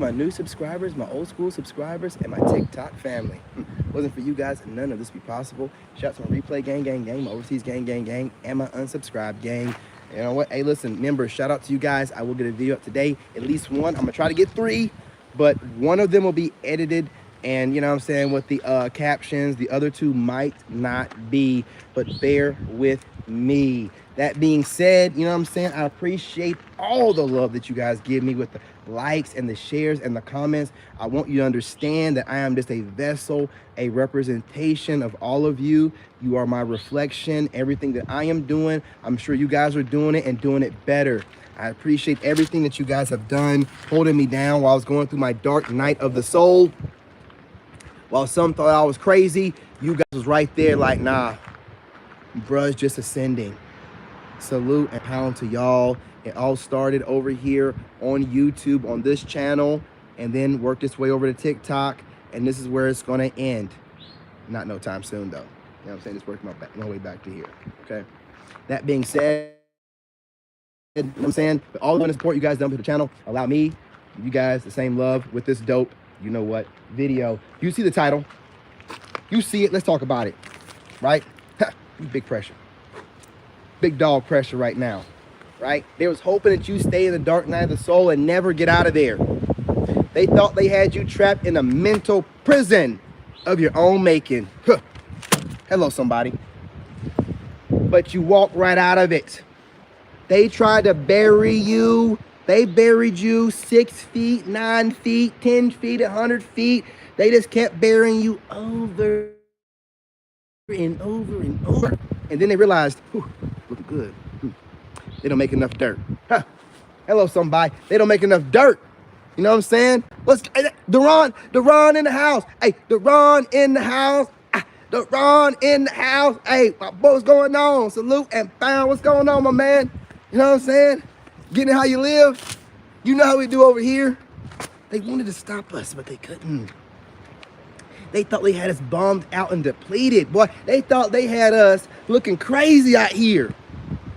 my new subscribers, my old school subscribers, and my TikTok family. Wasn't for you guys, none of this would be possible. Shout out to my replay gang, my overseas gang, and my unsubscribed gang. You know what? Hey, listen, members, shout out to you guys. I will get a video up today, at least one. I'm gonna try to get 3, but one of them will be edited, and you know what I'm saying, with the captions. The other 2 might not be, but bear with me. That being said, you know what I'm saying, I appreciate all the love that you guys give me with the likes and the shares and the comments. I want you to understand that I am just a vessel, a representation of all of you. You are my reflection. Everything that I am doing, I'm sure you guys are doing it and doing it better. I appreciate everything that you guys have done, holding me down while I was going through my dark night of the soul. While some thought I was crazy, you guys was right there like, nah, bruh's just ascending. Salute and pound to y'all. It all started over here on YouTube on this channel, and then worked its way over to TikTok, and this is where it's gonna end. Not no time soon though. You know what I'm saying? It's working my way back to here. Okay. That being said, you know what I'm saying, but all the support you guys done for the channel, allow me, you guys, the same love with this dope, you know what, video. You see the title, you see it, let's talk about it, right? Big pressure. Big dog pressure right now, right? They was hoping that you stay in the dark night of the soul and never get out of there. They thought they had you trapped in a mental prison of your own making. Hello, somebody. But you walk right out of it. They tried to bury you. They buried you 6 feet, 9 feet, 10 feet, 100 feet. They just kept burying you over and over and over. And then they realized, looking good. They don't make enough dirt. Hello, somebody. They don't make enough dirt. You know what I'm saying? What's Deron in the house? Hey, Deron in the house. Deron in the house. Hey, what's going on? Salute and pound. What's going on, my man? You know what I'm saying? Getting how you live. You know how we do over here. They wanted to stop us, but they couldn't. They thought they had us bombed out and depleted. Boy, they thought they had us looking crazy out here.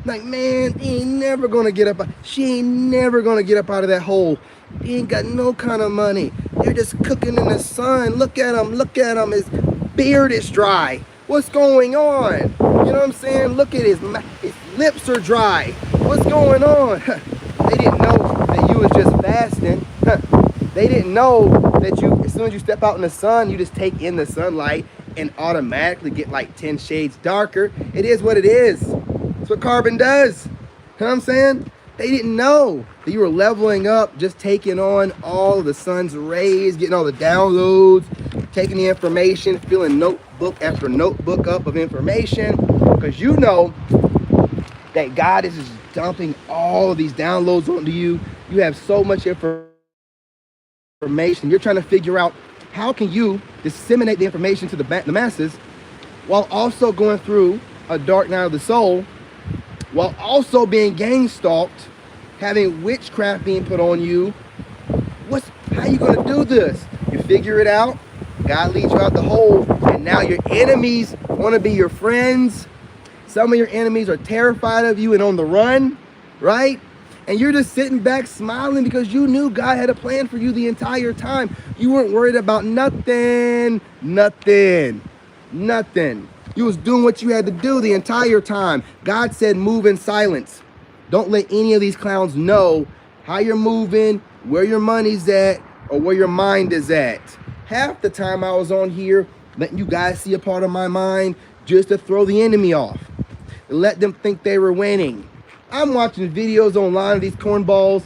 Like, man, he ain't never gonna get up. She ain't never gonna get up out of that hole. He ain't got no kind of money. They're just cooking in the sun. Look at him, look at him. His beard is dry. What's going on? You know what I'm saying? Look at his lips are dry. What's going on? They didn't know that you was just fasting. They didn't know that you, as soon as you step out in the sun, you just take in the sunlight and automatically get like 10 shades darker. It is what it is. That's what carbon does. You know what I'm saying? They didn't know that you were leveling up, just taking on all of the sun's rays, getting all the downloads, taking the information, filling notebook after notebook up of information, because you know that God is just dumping all of these downloads onto you. You have so much information. You're trying to figure out how can you disseminate the information to the masses while also going through a dark night of the soul, while also being gang stalked, having witchcraft being put on you. How you gonna do this? You figure it out, God leads you out the hole, and now your enemies want to be your friends. Some of your enemies are terrified of you and on the run, right? And you're just sitting back smiling because you knew God had a plan for you the entire time. You weren't worried about nothing. You was doing what you had to do the entire time. God said, move in silence. Don't let any of these clowns know how you're moving, where your money's at, or where your mind is at. Half the time I was on here letting you guys see a part of my mind just to throw the enemy off. Let them think they were winning. I'm watching videos online of these cornballs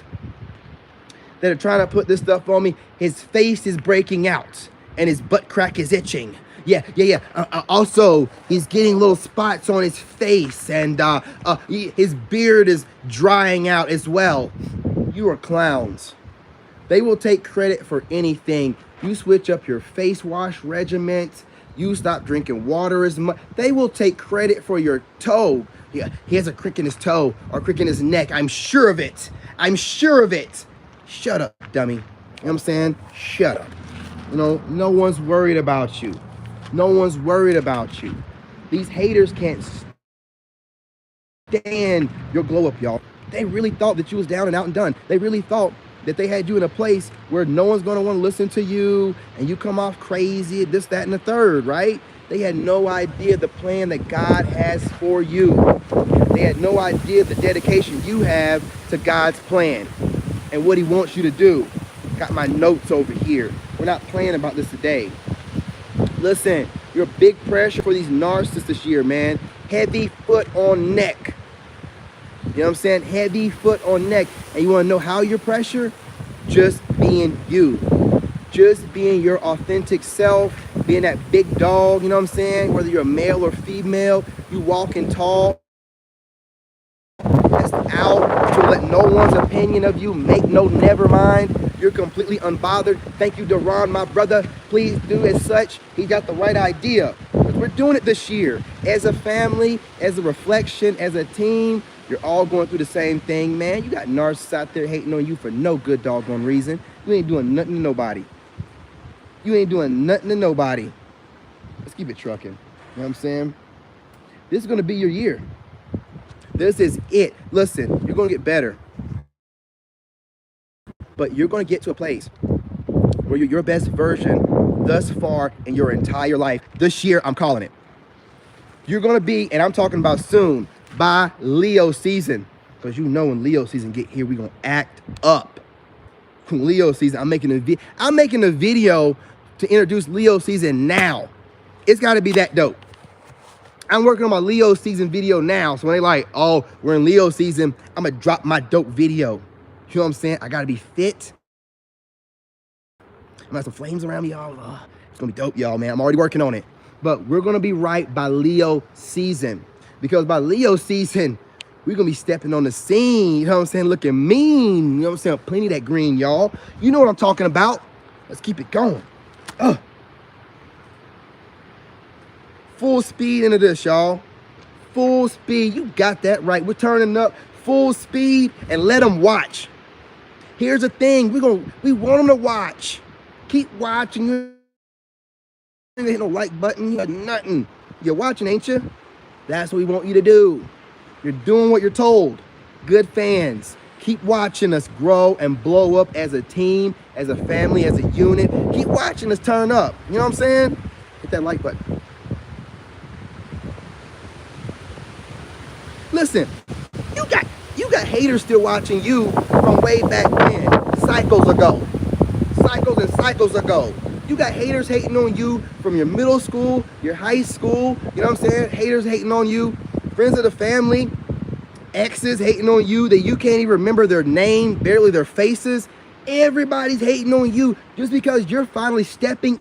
that are trying to put this stuff on me. His face is breaking out and his butt crack is itching. Yeah. Also, he's getting little spots on his face, and his beard is drying out as well. You are clowns. They will take credit for anything. You switch up your face wash regimen. You stop drinking water as much. They will take credit for your toe. Yeah, he has a crick in his toe or a crick in his neck. I'm sure of it. Shut up, dummy. You know what I'm saying? Shut up. You know, no one's worried about you. These haters can't stand your glow up, y'all. They really thought that you was down and out and done. They really thought that they had you in a place where no one's going to want to listen to you and you come off crazy, this, that, and the third, right? They had no idea the plan that God has for you. They had no idea the dedication you have to God's plan and what he wants you to do. Got my notes over here. We're not playing about this today. Listen, you're a big pressure for these narcissists this year, man. Heavy foot on neck. You know what I'm saying? Heavy foot on neck. And you want to know how you're pressure? Just being you. Just being your authentic self. Being that big dog, you know what I'm saying? Whether you're a male or female, you walking tall. That's out to let no one's opinion of you make no never mind. You're completely unbothered. Thank you, Duran, my brother. Please do as such. He got the right idea. Because we're doing it this year. As a family, as a reflection, as a team, you're all going through the same thing, man. You got narcissists out there hating on you for no good doggone reason. You ain't doing nothing to nobody. You ain't doing nothing to nobody. Let's keep it trucking. You know what I'm saying? This is going to be your year. This is it. Listen, you're going to get better. But you're going to get to a place where you're your best version thus far in your entire life. This year, I'm calling it. You're going to be, and I'm talking about soon, by Leo season. Because you know when Leo season get here, we're going to act up. Leo season, I'm making a video to introduce Leo season now. It's got to be that dope. I'm working on my Leo season video now. So when they like, oh, we're in Leo season, I'm going to drop my dope video. You know what I'm saying? I got to be fit. I'm going to have some flames around me, y'all. It's going to be dope, y'all, man. I'm already working on it. But we're going to be right by Leo season. Because by Leo season, we're going to be stepping on the scene. You know what I'm saying? Looking mean. You know what I'm saying? Plenty of that green, y'all. You know what I'm talking about. Let's keep it going. Full speed into this, y'all. Full speed. You got that right. We're turning up full speed and let them watch. Here's the thing. We want them to watch. Keep watching. You ain't hit no like button. You got nothing. You're watching, ain't you? That's what we want you to do. You're doing what you're told. Good fans. Keep watching us grow and blow up as a team, as a family, as a unit. Keep watching us turn up. You know what I'm saying? Hit that like button. Listen, you got haters still watching you from way back when, cycles ago. Cycles and cycles ago. You got haters hating on you from your middle school, your high school, you know what I'm saying? Haters hating on you, friends of the family, exes hating on you that you can't even remember their name, barely their faces. Everybody's hating on you just because you're finally stepping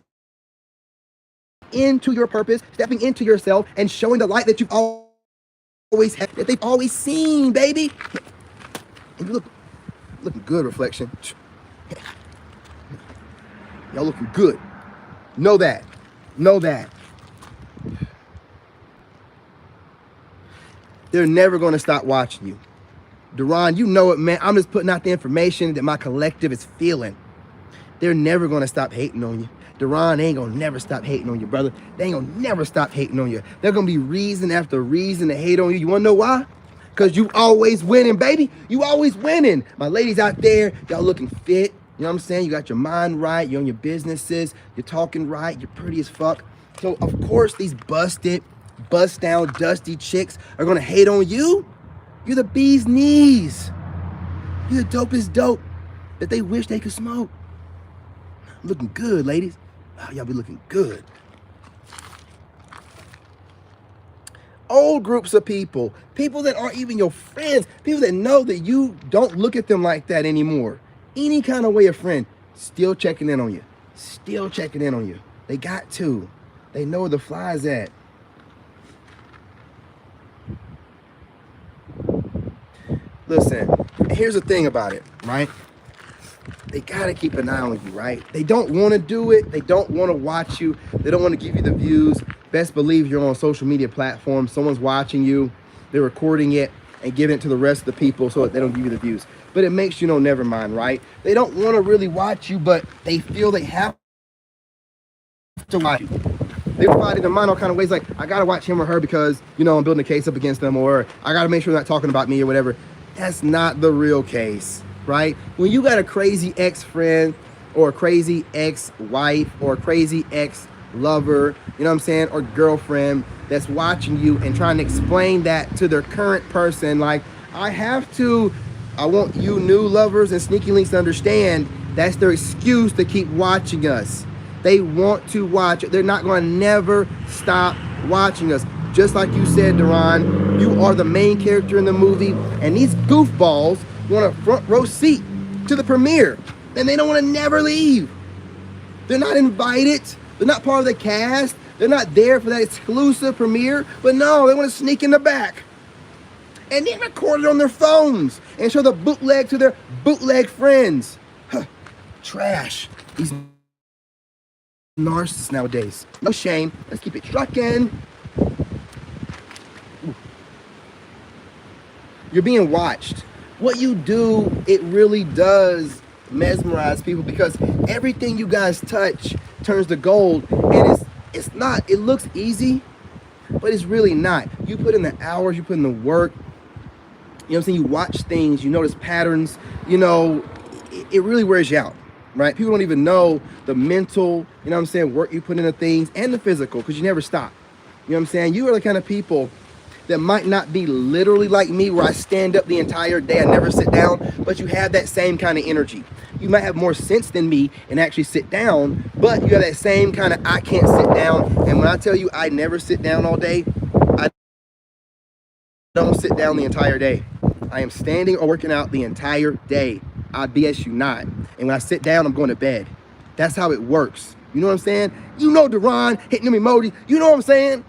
into your purpose, stepping into yourself, and showing the light that you've always had, that they've always seen, baby. And you looking good, reflection. Y'all looking good. Know that. Know that. They're never going to stop watching you. Duran, you know it, man. I'm just putting out the information that my collective is feeling. They're never going to stop hating on you. Duran, they ain't going to never stop hating on you, brother. They ain't going to never stop hating on you. There's going to be reason after reason to hate on you. You want to know why? Because you always winning, baby. You always winning. My ladies out there, y'all looking fit. You know what I'm saying? You got your mind right. You're on your businesses. You're talking right. You're pretty as fuck. So, of course, these busted, bust down, dusty chicks are going to hate on you. You're the bee's knees. You're the dopest dope that they wish they could smoke. Looking good, ladies. Oh, y'all be looking good. Old groups of people that aren't even your friends, people that know that you don't look at them like that anymore. Any kind of way a friend, still checking in on you. Still checking in on you. They got to. They know where the fly's at. Listen, here's the thing about it, right? They got to keep an eye on you, right? They don't want to do it. They don't want to watch you. They don't want to give you the views. Best believe you're on a social media platform. Someone's watching you. They're recording it and giving it to the rest of the people so that they don't give you the views. But it makes you know, never mind, right? They don't want to really watch you, but they feel they have to watch you. They find it in mind all kind of ways, like, I got to watch him or her because, you know, I'm building a case up against them, or I got to make sure they're not talking about me or whatever. That's not the real case. right? When you got a crazy ex-friend or a crazy ex-wife or a crazy ex-lover, you know what I'm saying, or girlfriend that's watching you and trying to explain that to their current person, like, I want you new lovers and sneaky links to understand that's their excuse to keep watching us. They want to watch. They're not going to never stop watching us. Just like you said, Duran, you are the main character in the movie, and these goofballs want a front row seat to the premiere, and they don't want to never leave. They're not invited. They're not part of the cast. They're not there for that exclusive premiere, but no, they want to sneak in the back and then record it on their phones and show the bootleg to their bootleg friends. Trash. These narcissists nowadays. No shame. Let's keep it trucking. You're being watched. What you do, it really does mesmerize people, because everything you guys touch turns to gold, and it's not. It looks easy, but it's really not. You put in the hours, you put in the work. You know what I'm saying? You watch things, you notice patterns, you know, it really wears you out, right? People don't even know the mental, you know what I'm saying, work you put into things, and the physical, because you never stop. You know what I'm saying? You are the kind of people that might not be literally like me, where I stand up the entire day, I never sit down, but you have that same kind of energy. You might have more sense than me and actually sit down, but you have that same kind of I can't sit down. And when I tell you I never sit down all day, I don't sit down the entire day. I am standing or working out the entire day. I BS you not. And when I sit down, I'm going to bed. That's how it works. You know what I'm saying? You know, Duran hitting them emojis. You know what I'm saying?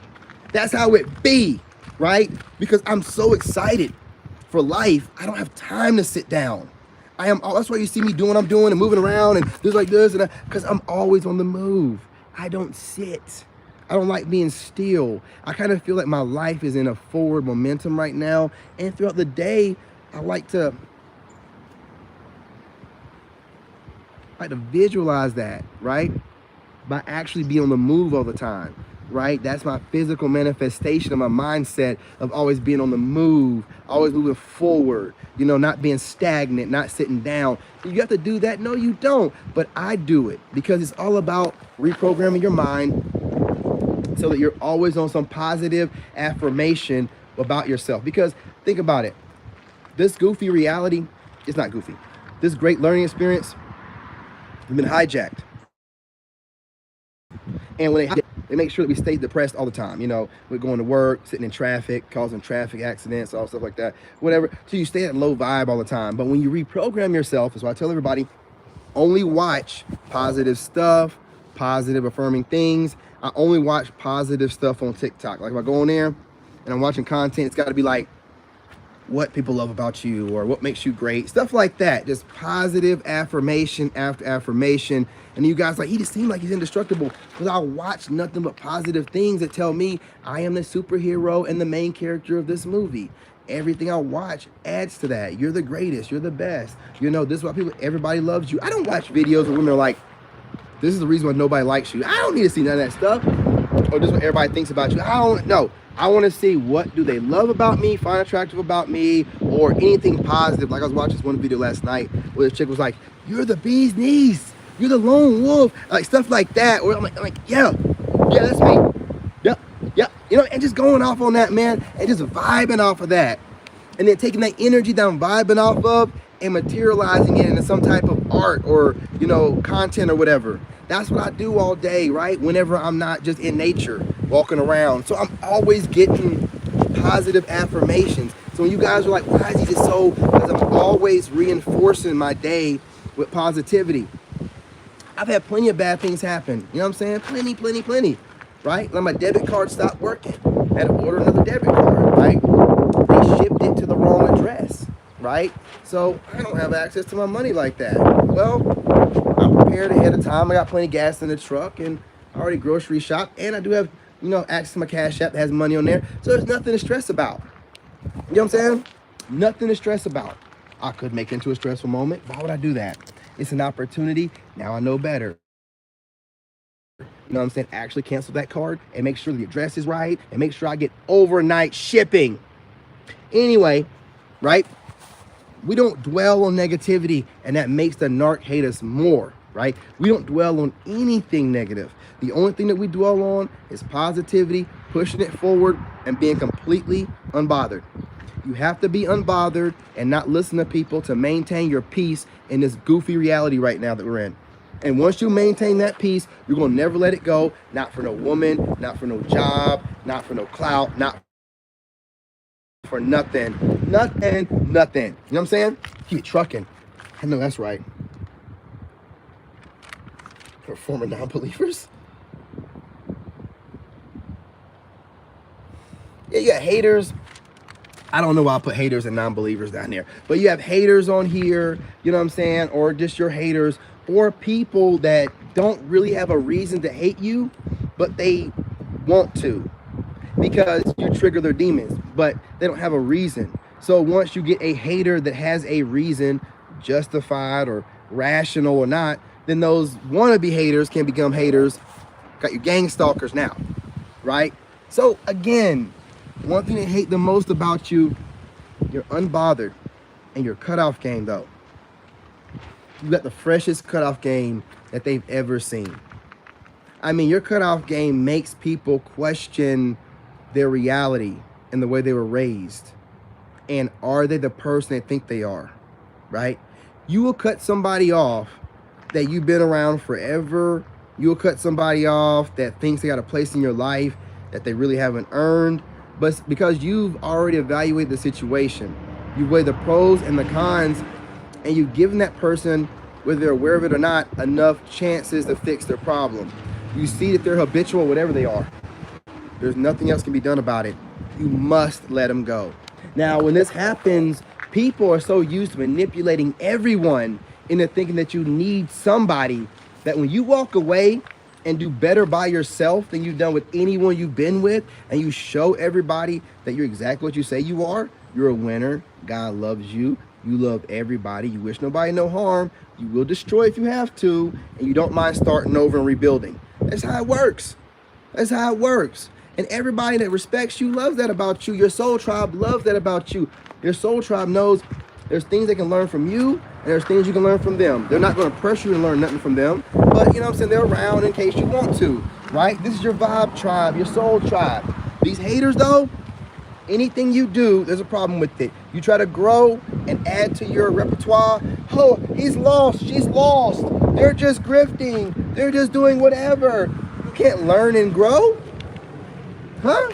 That's how it be, right? Because I'm so excited for life, I don't have time to sit down. That's why you see me doing what I'm doing and moving around and just like this, and because I'm always on the move. I don't sit. I don't like being still. I kind of feel like my life is in a forward momentum right now. And throughout the day, I like to visualize that, right? By actually being on the move all the time, right? That's my physical manifestation of my mindset of always being on the move, always moving forward, you know, not being stagnant, not sitting down. You have to do that? No, you don't. But I do it because it's all about reprogramming your mind so that you're always on some positive affirmation about yourself. Because think about it. This goofy reality is not goofy. This great learning experience has been hijacked. And when they make sure that we stay depressed all the time. You know, we're going to work, sitting in traffic, causing traffic accidents, all stuff like that, whatever. So you stay at low vibe all the time. But when you reprogram yourself, that's why I tell everybody, only watch positive stuff, positive affirming things. I only watch positive stuff on TikTok. Like if I go on there and I'm watching content, it's got to be like what people love about you or what makes you great, stuff like that. Just positive affirmation after affirmation. And you guys like, he just seemed like he's indestructible, because I'll watch nothing but positive things that tell me I am the superhero and the main character of this movie. Everything I watch adds to that. You're the greatest. You're the best. You know, this is why everybody loves you. I don't watch videos where women are like, this is the reason why nobody likes you. I don't need to see none of that stuff. Or this is what everybody thinks about you. I don't know. I want to see what do they love about me, find attractive about me, or anything positive. Like I was watching this one video last night where this chick was like, you're the bee's knees. You're the lone wolf. Like stuff like that. Or I'm like, yeah, that's me. Yeah. You know, and just going off on that, man, and just vibing off of that. And then taking that energy that I'm vibing off of and materializing it into some type of art or, you know, content or whatever. That's what I do all day, right? Whenever I'm not just in nature, walking around. So I'm always getting positive affirmations. So when you guys are like, why is he just so, because I'm always reinforcing my day with positivity. I've had plenty of bad things happen. You know what I'm saying? Plenty, right? When my debit card stopped working, I had to order another debit card, right? They shipped it to the wrong address, right? So I don't have access to my money like that. Well, I'm prepared ahead of time. I got plenty of gas in the truck, and I already grocery shop, and I do have, you know, access to my Cash App that has money on there. So there's nothing to stress about. You know what I'm saying? Nothing to stress about. I could make it into a stressful moment. Why would I do that? It's an opportunity. Now I know better. You know what I'm saying? Actually cancel that card and make sure the address is right and make sure I get overnight shipping. Anyway, right? We don't dwell on negativity, and that makes the narc hate us more, right? We don't dwell on anything negative. The only thing that we dwell on is positivity, pushing it forward, and being completely unbothered. You have to be unbothered and not listen to people to maintain your peace in this goofy reality right now that we're in. And once you maintain that peace, you're going to never let it go. Not for no woman, not for no job, not for no clout, not for nothing. Nothing. You know what I'm saying? Keep trucking. I know that's right. For former non-believers. Yeah, you got haters. I don't know why I put haters and non-believers down there. But you have haters on here, you know what I'm saying? Or just your haters. Or people that don't really have a reason to hate you, but they want to. Because you trigger their demons, but they don't have a reason. So once you get a hater that has a reason, justified or rational or not, then those wannabe haters can become haters. Got your gang stalkers now, right? So again, one thing they hate the most about you, you're unbothered, and your cutoff game though. You got the freshest cutoff game that they've ever seen. I mean, your cutoff game makes people question their reality and the way they were raised. And are they the person they think they are, right? You will cut somebody off that you've been around forever. You will cut somebody off that thinks they got a place in your life that they really haven't earned. But because you've already evaluated the situation, you've weighed the pros and the cons, and you've given that person, whether they're aware of it or not, enough chances to fix their problem. You see that they're habitual, whatever they are. There's nothing else can be done about it. You must let them go. Now, when this happens, people are so used to manipulating everyone into thinking that you need somebody, that when you walk away and do better by yourself than you've done with anyone you've been with, and you show everybody that you're exactly what you say you are, you're a winner, God loves you, you love everybody, you wish nobody no harm, you will destroy if you have to, and you don't mind starting over and rebuilding. That's how it works. That's how it works. And everybody that respects you loves that about you. Your soul tribe loves that about you. Your soul tribe knows there's things they can learn from you, and there's things you can learn from them. They're not going to pressure you to learn nothing from them, but you know what I'm saying, they're around in case you want to, right? This is your vibe tribe, your soul tribe. These haters though, anything you do, there's a problem with it. You try to grow and add to your repertoire. Oh, he's lost, she's lost. They're just grifting. They're just doing whatever. You can't learn and grow. Huh?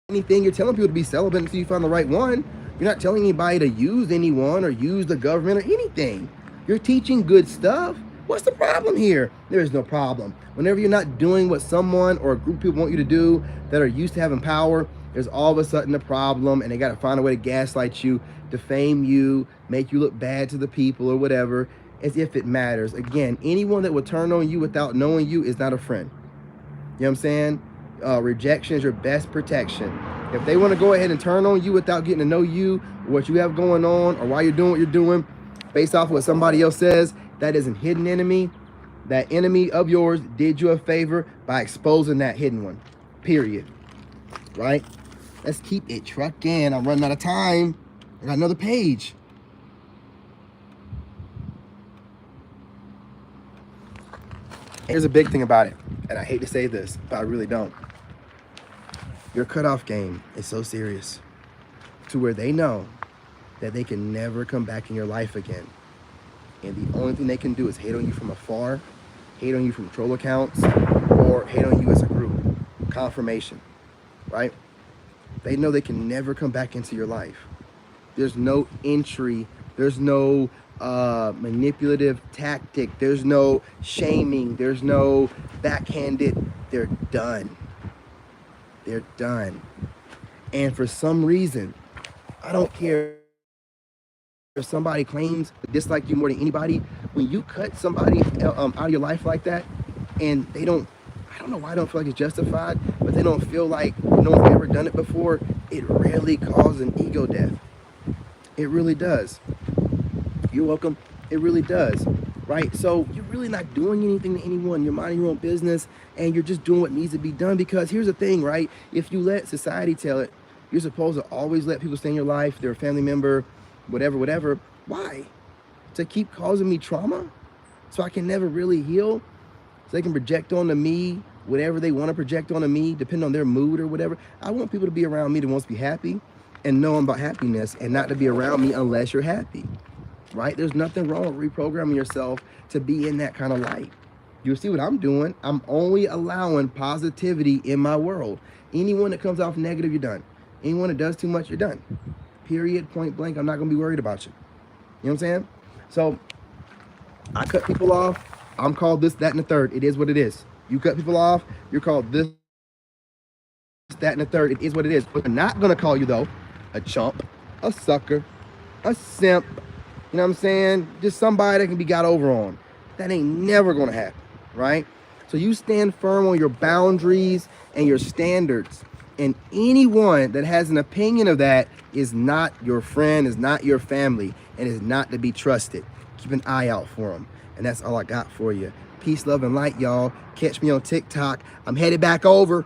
Anything, you're telling people to be celibate until you find the right one. You're not telling anybody to use anyone or use the government or anything. You're teaching good stuff. What's the problem here? There is no problem. Whenever you're not doing what someone or a group of people want you to do that are used to having power, there's all of a sudden a problem, and they got to find a way to gaslight you, defame you, make you look bad to the people or whatever, as if it matters. Again, anyone that will turn on you without knowing you is not a friend. You know what I'm saying? Rejection is your best protection. If they want to go ahead and turn on you without getting to know you, what you have going on, or why you're doing what you're doing, based off of what somebody else says, that is a hidden enemy. That enemy of yours did you a favor by exposing that hidden one. Period. Right? Let's keep it trucking. I'm running out of time. I got another page. Here's a big thing about it, and I hate to say this, but I really don't. Your cutoff game is so serious to where they know that they can never come back in your life again. And the only thing they can do is hate on you from afar, hate on you from troll accounts, or hate on you as a group. Confirmation, right? They know they can never come back into your life. There's no entry. There's no manipulative tactic. There's no shaming. There's no backhanded. They're done. They're done. And for some reason, I don't care if somebody claims to dislike you more than anybody, when you cut somebody out of your life like that, and they don't, I don't know why I don't feel like it's justified, but they don't feel like no one's ever done it before, it really causes an ego death. It really does. You're welcome. It really does, right? So you're really not doing anything to anyone. You're minding your own business, and you're just doing what needs to be done, because here's the thing, right? If you let society tell it, you're supposed to always let people stay in your life. They're a family member. whatever. Why? To keep causing me trauma? So I can never really heal? So they can project onto me whatever they want to project onto me, depending on their mood or whatever. I want people to be around me that wants to be happy and know about happiness, and not to be around me unless you're happy, right? There's nothing wrong with reprogramming yourself to be in that kind of light. You'll see what I'm doing. I'm only allowing positivity in my world. Anyone that comes off negative, you're done. Anyone that does too much, you're done. Period, point blank. I'm not going to be worried about you. You know what I'm saying? So I cut people off. I'm called this, that, and the third. It is what it is. You cut people off, you're called this, that, and the third. It is what it is. But I'm not going to call you, though, a chump, a sucker, a simp. You know what I'm saying? Just somebody that can be got over on. That ain't never going to happen, right? So you stand firm on your boundaries and your standards. And anyone that has an opinion of that is not your friend, is not your family, and is not to be trusted. Keep an eye out for them. And that's all I got for you. Peace, love, and light, y'all. Catch me on TikTok. I'm headed back over.